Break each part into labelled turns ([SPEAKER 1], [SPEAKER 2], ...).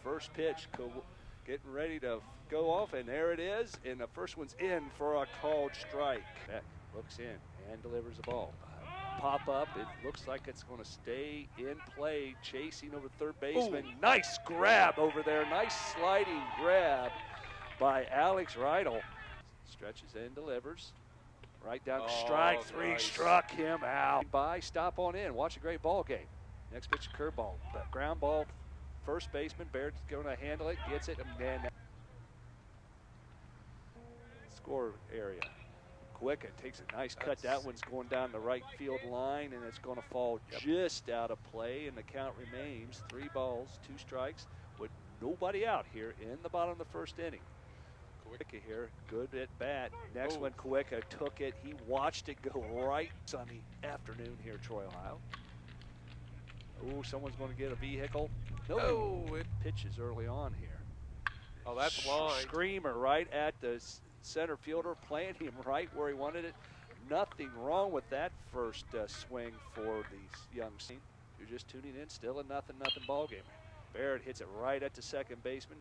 [SPEAKER 1] First pitch getting ready to go off, and there it is. And the first one's in for a called strike. Beck looks in and delivers the ball. Pop up. It looks like it's going to stay in play. Chasing over third baseman. Ooh. Nice grab over there. Nice sliding grab by Alex Rydell. Stretches in, delivers. Right down strike three. Nice. Struck him out. Stop on in. Watch a great ball game. Next pitch, curveball. Ground ball. First baseman. Baird's going to handle it. Gets it. And then score area. Kowicka takes a nice cut. That one's going down the right field line, and it's going to fall just out of play, and the count remains 3 balls, 2 strikes, with nobody out here in the bottom of the first inning. Kowicka here, good at bat. Next one, Kowicka took it. He watched it go right Sunday afternoon here, Troy, Ohio. Oh, someone's going to get a vehicle. No, it pitches early on here.
[SPEAKER 2] Oh, that's line.
[SPEAKER 1] Screamer right at the center fielder, playing him right where he wanted it. Nothing wrong with that first swing for these young team. You're just tuning in, still a nothing ball game. Barrett hits it right at the second baseman.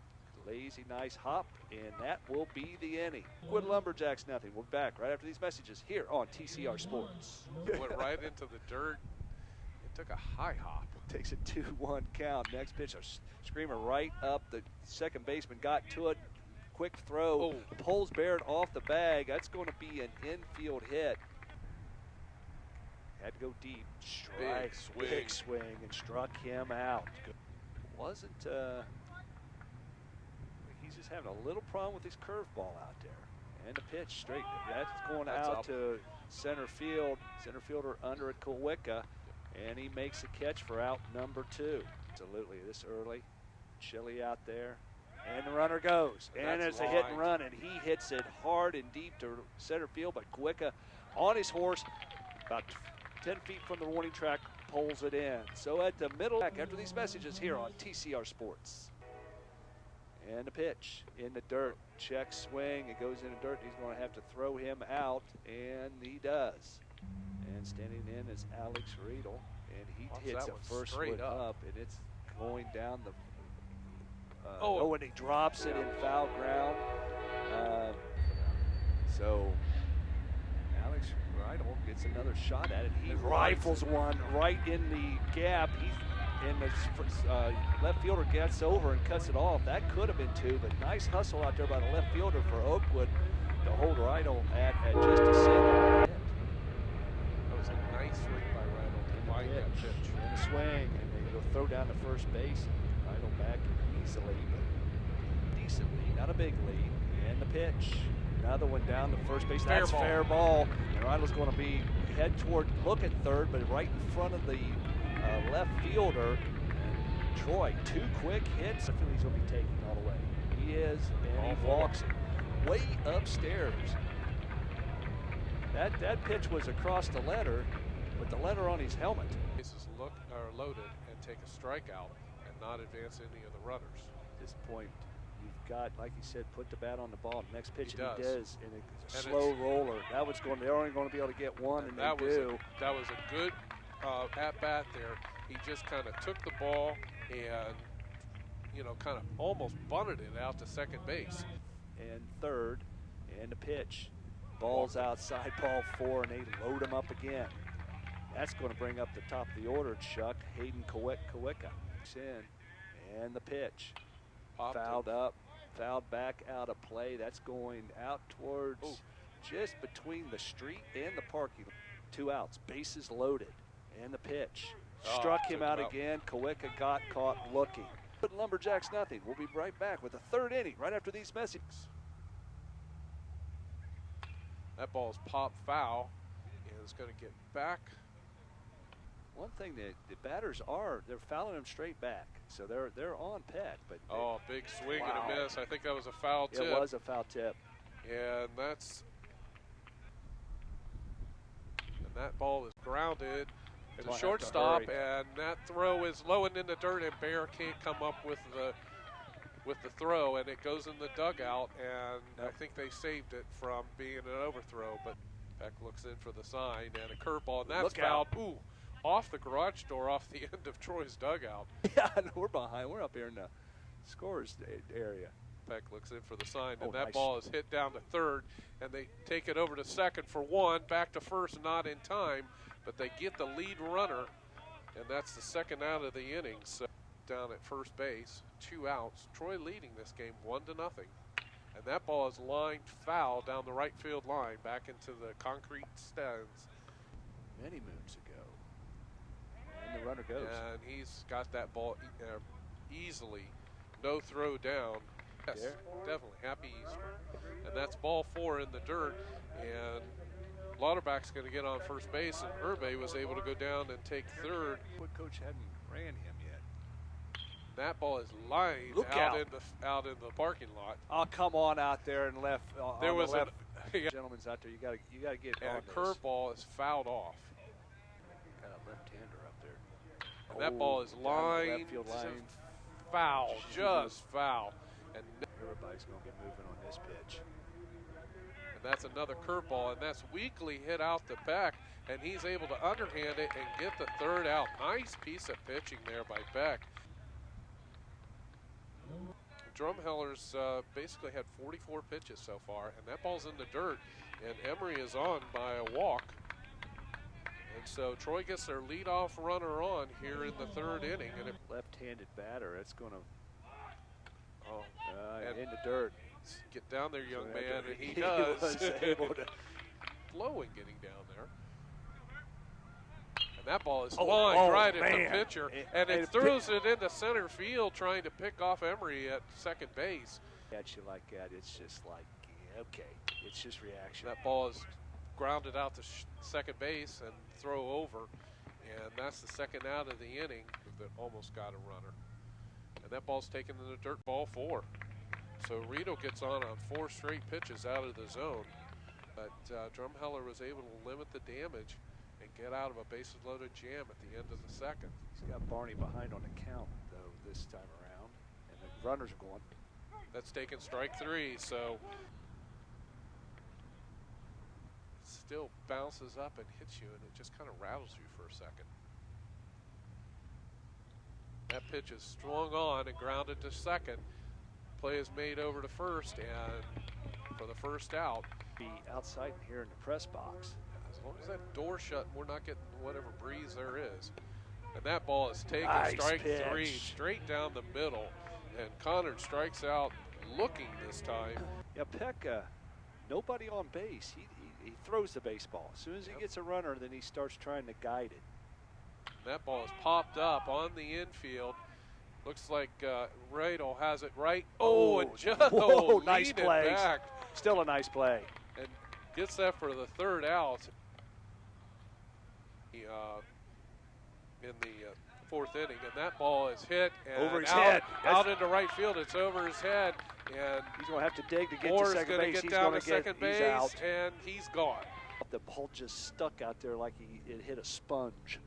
[SPEAKER 1] Lazy, nice hop, and that will be the inning. Oakwood Lumberjacks nothing. We're back right after these messages here on TCR Sports.
[SPEAKER 2] Went right into the dirt. It took a high hop.
[SPEAKER 1] Takes a 2-1 count. Next pitch, a screamer right up. The second baseman got to it. Quick throw, pulls Barrett off the bag. That's going to be an infield hit. Had to go deep. Strike, big swing, and struck him out. Wasn't, he's just having a little problem with his curveball out there. And the pitch straight, that's going out to center field. Center fielder under at Kowicka, and he makes a catch for out number 2. Absolutely, this early. Chilly out there. And the runner goes, and it's a hit and run, and he hits it hard and deep to center field, but Kowicka on his horse, about 10 feet from the warning track, pulls it in. So at the middle, after these messages here on TCR Sports. And the pitch in the dirt, check swing, it goes in the dirt, he's going to have to throw him out, and he does. And standing in is Alex Riedel, and he hits a first one up, and it's going down the and he drops it in foul ground. So Alex Rydell gets another shot at it. He rifles one right in the gap. The left fielder gets over and cuts it off. That could have been 2, but nice hustle out there by the left fielder for Oakwood to hold Rydell at just a single.
[SPEAKER 2] That was a nice swing by Rydell to find that pitch.
[SPEAKER 1] And a swing, and they go throw down to first base. Rydell back easily, but decently, not a big lead. And the pitch, another one down to first base. That's fair ball. And Rydell's going to be head toward, look at third, but right in front of the left fielder. And Troy, 2 quick hits. I feel he's going to be taking all the way. He is, and he walks it way upstairs. That pitch was across the letter, with the letter on his helmet.
[SPEAKER 2] Bases are loaded and take a strikeout and not advance any of the runners.
[SPEAKER 1] At this point, you've got, like you said, put the bat on the ball. Next pitch, he does, and it's a slow roller. That was going. They're only going to be able to get one, and
[SPEAKER 2] that
[SPEAKER 1] they do.
[SPEAKER 2] That was a good at bat there. He just kind of took the ball and, kind of almost bunted it out to second base.
[SPEAKER 1] And third, and the pitch. Ball's outside, ball 4, and they load him up again. That's going to bring up the top of the order, Chuck. Hayden Kowicka. In, and the pitch. Fouled up, fouled back out of play. That's going out towards just between the street and the parking. 2 outs, bases loaded. And the pitch. Struck him out again. Kowicka got caught looking. But Lumberjacks nothing. We'll be right back with the 3rd inning right after these messages.
[SPEAKER 2] That ball's popped foul, and it's going to get back.
[SPEAKER 1] One thing that the batters they're fouling them straight back, so they're on Peck. But
[SPEAKER 2] big swing and a miss. I think that was a foul tip.
[SPEAKER 1] It was a foul tip.
[SPEAKER 2] And that ball is grounded at the shortstop, and that throw is low and in the dirt, and Bear can't come up with the throw, and it goes in the dugout, and I think they saved it from being an overthrow, but Peck looks in for the sign, and a curveball, and that's fouled. Ooh, off the garage door, off the end of Troy's dugout.
[SPEAKER 1] Yeah, we're behind. We're up here in the scores area.
[SPEAKER 2] Peck looks in for the sign, and
[SPEAKER 1] Oh,
[SPEAKER 2] that
[SPEAKER 1] nice.
[SPEAKER 2] ball is hit down to third, and they take it over to second for one, back to first, not in time, but they get the lead runner, and that's the second out of the inning. So down at first base, 2 outs. Troy leading this game 1-0, and that ball is lined foul down the right field line, back into the concrete stands.
[SPEAKER 1] Many moons ago. And the runner goes.
[SPEAKER 2] And he's got that ball easily, no throw down. Yes,
[SPEAKER 1] There.
[SPEAKER 2] definitely. Happy Easter. And that's ball 4 in the dirt. And Lauterbach's going to get on first base, and Herbe was able to go down and take third.
[SPEAKER 1] What coach hadn't ran him yet?
[SPEAKER 2] That ball is lined out in the parking lot.
[SPEAKER 1] Oh, come on out there and left.
[SPEAKER 2] There was
[SPEAKER 1] left.
[SPEAKER 2] yeah.
[SPEAKER 1] Gentlemen's out there. You got to get on
[SPEAKER 2] And
[SPEAKER 1] this.
[SPEAKER 2] curveball is fouled off.
[SPEAKER 1] Got a left-hander up there.
[SPEAKER 2] And that ball is
[SPEAKER 1] down the
[SPEAKER 2] lined
[SPEAKER 1] left field line.
[SPEAKER 2] foul, just foul. And
[SPEAKER 1] Everybody's going to be moving on this pitch.
[SPEAKER 2] that's another curveball, and that's weakly hit out to Peck, and he's able to underhand it and get the third out. Nice piece of pitching there by Peck. Drumheller's basically had 44 pitches so far, and that ball's in the dirt, and Emery is on by a walk. And so Troy gets their leadoff runner on here in the third inning. And
[SPEAKER 1] Left-handed batter, it's going to
[SPEAKER 2] and
[SPEAKER 1] in the dirt.
[SPEAKER 2] Get down there, young
[SPEAKER 1] So
[SPEAKER 2] man, and he
[SPEAKER 1] he
[SPEAKER 2] does.
[SPEAKER 1] was able to.
[SPEAKER 2] Flowing getting down there. And that ball is lined right at the pitcher, and it throws it into center field, trying to pick off Emery at second base.
[SPEAKER 1] At you like that, it's just like, okay, it's just reaction.
[SPEAKER 2] That ball is grounded out to second base and throw over, and that's the second out of the inning that almost got a runner. And that ball's taken to the dirt, ball 4. So Rito gets on 4 straight pitches out of the zone, but Drumheller was able to limit the damage and get out of a bases-loaded jam at the end of the second.
[SPEAKER 1] He's got Barney behind on the count, though, this time around, and the runners are going.
[SPEAKER 2] That's taken strike 3, so it still bounces up and hits you, and it just kind of rattles you for a second. That pitch is swung on and grounded to second. Play is made over to first, and for the first out.
[SPEAKER 1] Be outside here in the press box.
[SPEAKER 2] As long as that door shut, we're not getting whatever breeze there is. And that ball is taken strike
[SPEAKER 1] pitch.
[SPEAKER 2] 3, straight down the middle. And Connor strikes out looking this time.
[SPEAKER 1] Yeah, Peck, nobody on base. He throws the baseball. As soon as he gets a runner, then he starts trying to guide it.
[SPEAKER 2] That ball is popped up on the infield. Looks like Radel has it right. Oh, and Jojo
[SPEAKER 1] nice play.
[SPEAKER 2] Back.
[SPEAKER 1] Still a nice play.
[SPEAKER 2] And gets that for the third out. In the fourth inning, and that ball is hit and
[SPEAKER 1] over his head.
[SPEAKER 2] Out into right field. It's over his head, and
[SPEAKER 1] he's going to have to dig to get
[SPEAKER 2] Moore's
[SPEAKER 1] to second base.
[SPEAKER 2] He's going to get down to second base, and he's gone.
[SPEAKER 1] The ball just stuck out there like it hit a sponge.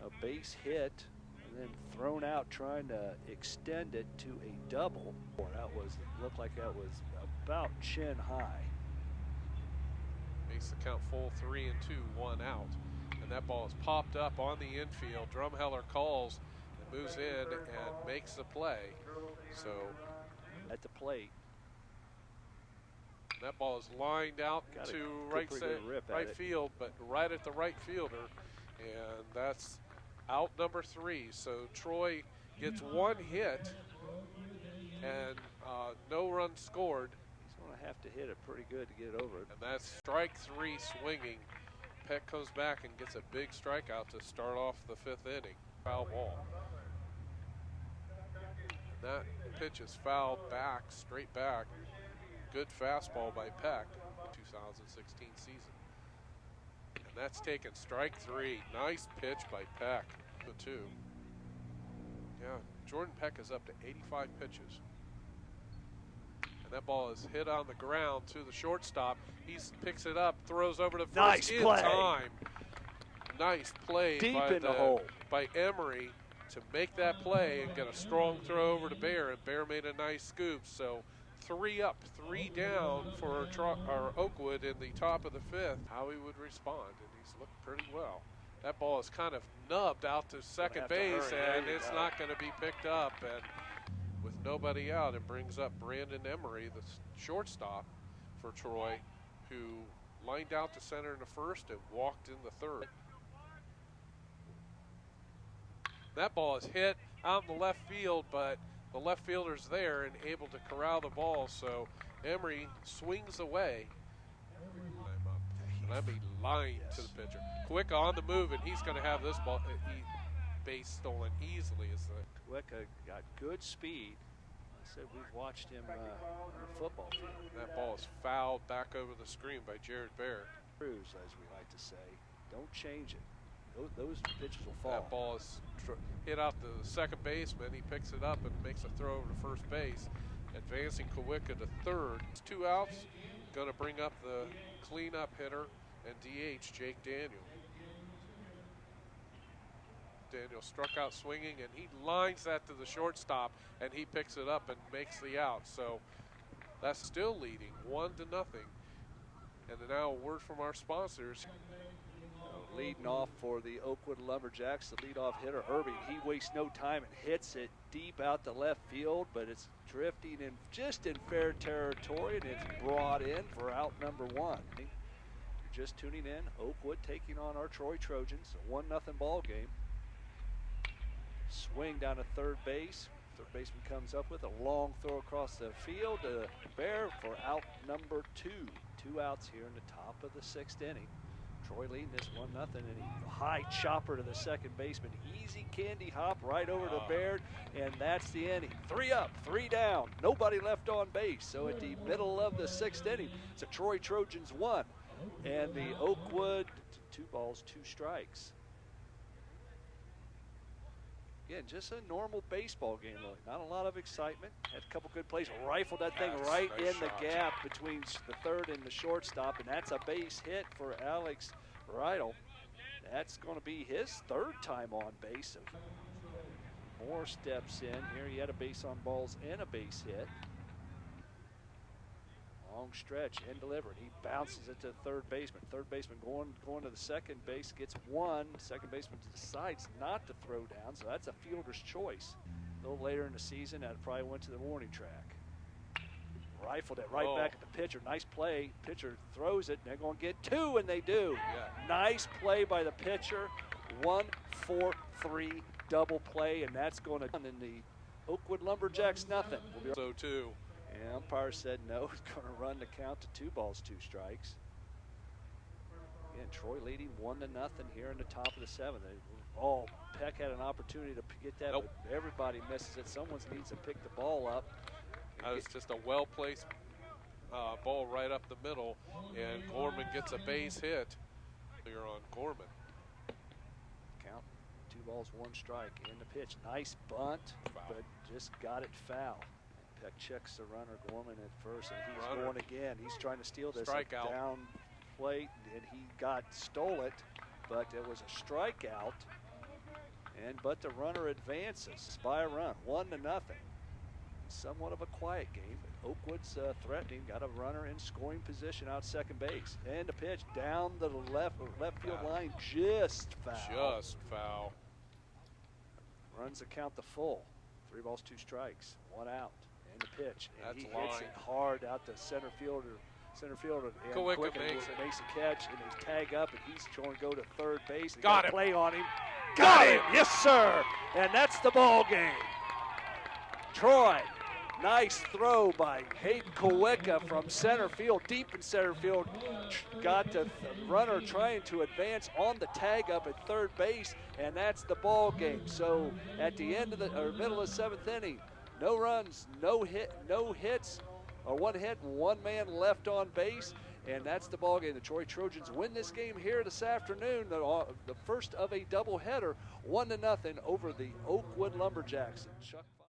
[SPEAKER 1] A base hit, and then thrown out trying to extend it to a double. Looked like that was about chin high.
[SPEAKER 2] Makes the count full 3-2, 1 out. And that ball is popped up on the infield. Drumheller calls and moves in and makes the play. So
[SPEAKER 1] at the plate.
[SPEAKER 2] That ball is lined out to right field, but right at the right fielder. And that's out number 3. So Troy gets 1 hit and no run scored.
[SPEAKER 1] Have to hit it pretty good to get over it.
[SPEAKER 2] And that's strike 3 swinging. Peck comes back and gets a big strikeout to start off the 5th inning. Foul ball. And that pitch is fouled back, straight back. Good fastball by Peck, 2016 season. And that's taken strike 3. Nice pitch by Peck. The 2. Yeah, Jordan Peck is up to 85 pitches. That ball is hit on the ground to the shortstop. He picks it up, throws over to first in time. Nice play by Emery to make that play and get a strong throw over to Bear, and Bear made a nice scoop. So 3 up, 3 down for Oakwood in the top of the 5th. How he would respond, and he's looked pretty well. That ball is kind of nubbed out to second base, and it's not going to be picked up. And with nobody out, it brings up Brandon Emery, the shortstop for Troy, who lined out to center in the first and walked in the third. That ball is hit out in the left field, but the left fielder's there and able to corral the ball, so Emery swings away. And I mean line to the pitcher. Quick on the move, and he's going to have this ball base stolen easily.
[SPEAKER 1] Kowicka got good speed. I said we've watched him on the football field.
[SPEAKER 2] That ball is fouled back over the screen by Jared Bear.
[SPEAKER 1] Cruise, as we like to say. Don't change it. Those pitches will fall.
[SPEAKER 2] That ball is hit out to the second baseman. He picks it up and makes a throw over to first base. Advancing Kowicka to third. It's 2 outs. Going to bring up the cleanup hitter and DH, Jake Daniel. Daniel struck out swinging, and he lines that to the shortstop, and he picks it up and makes the out. So that's still leading 1-0. And now a word from our sponsors.
[SPEAKER 1] Leading off for the Oakwood Lumberjacks, the leadoff hitter, Herbie. He wastes no time and hits it deep out to left field, but it's drifting in just in fair territory, and it's brought in for out number 1. Just tuning in, Oakwood taking on our Troy Trojans, a 1-0 ball game. Swing down to third base. Third baseman comes up with a long throw across the field to Bear for out number 2. 2 outs here in the top of the 6th inning. Troy leading this 1-0, and a high chopper to the second baseman. Easy candy hop right over to Baird, and that's the inning. 3 up, 3 down, nobody left on base. So at the middle of the 6th inning, it's a Troy Trojans 1, and the Oakwood 2 balls, 2 strikes. Again, just a normal baseball game, really. Not a lot of excitement. Had a couple good plays. Rifled that thing right in the gap between the third and the shortstop, and that's a base hit for Alex Rydell. That's going to be his 3rd time on base. So more steps in. Here he had a base on balls and a base hit. Long stretch and delivered. He bounces it to the third baseman. Third baseman going to the second base, gets 1. Second baseman decides not to throw down, so that's a fielder's choice. A little later in the season, that probably went to the warning track. Rifled it right back at the pitcher. Nice play. Pitcher throws it, and they're going to get 2, and they do. Yeah. Nice play by the pitcher. 1-4-3 double play, and that's going to in the Oakwood Lumberjacks nothing.
[SPEAKER 2] So too.
[SPEAKER 1] And umpire said no, he's going to run the count to 2 balls, 2 strikes. Again, Troy leading 1-0 here in the top of the 7th. Peck had an opportunity to get that, but everybody misses it. Someone needs to pick the ball up.
[SPEAKER 2] That was just a well-placed ball right up the middle, and Gorman gets a base hit. You're on Gorman.
[SPEAKER 1] Count 2 balls, 1 strike, and the pitch. Nice bunt, but just got it foul. Peck checks the runner, Gorman at first, and he's going again. He's trying to steal this down plate, and he stole it, but it was a strikeout. But the runner advances by a run, 1-0. Somewhat of a quiet game, but Oakwood's threatening. Got a runner in scoring position out second base, and the pitch down the left field line, just foul.
[SPEAKER 2] Just foul.
[SPEAKER 1] Runs the count to full. 3 balls, 2 strikes, 1 out. And the pitch, and he hits it hard out to center fielder. And
[SPEAKER 2] Kowicka
[SPEAKER 1] makes a catch, and they tag up, and he's trying to go to third base.
[SPEAKER 2] Got him.
[SPEAKER 1] Play on him. Got him. Yes, sir. And that's the ball game. Troy, nice throw by Hayden Kowicka from center field, deep in center field. Got the runner trying to advance on the tag up at third base, and that's the ball game. So at the end of the middle of the 7th inning, no runs, no hits, or 1 hit, 1 man left on base, and that's the ball game. The Troy Trojans win this game here this afternoon, the first of a doubleheader, 1-0 over the Oakwood Lumberjacks.